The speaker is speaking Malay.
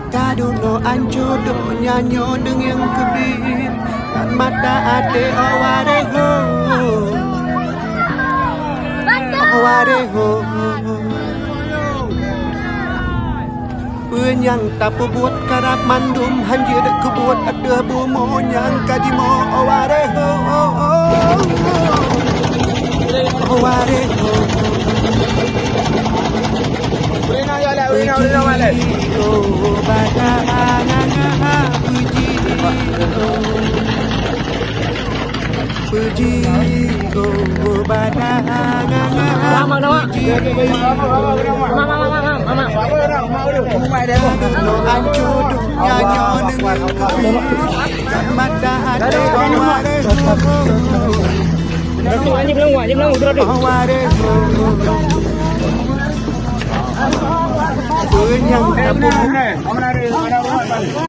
Kaduno anjodo nyanyo dengan kebit dan mata ate awareho awareho Penyang tak buat karap mandum hanjir kebuat ada bumo yang kadimo awareho awareho Puji oh badangan puji Penyang tabung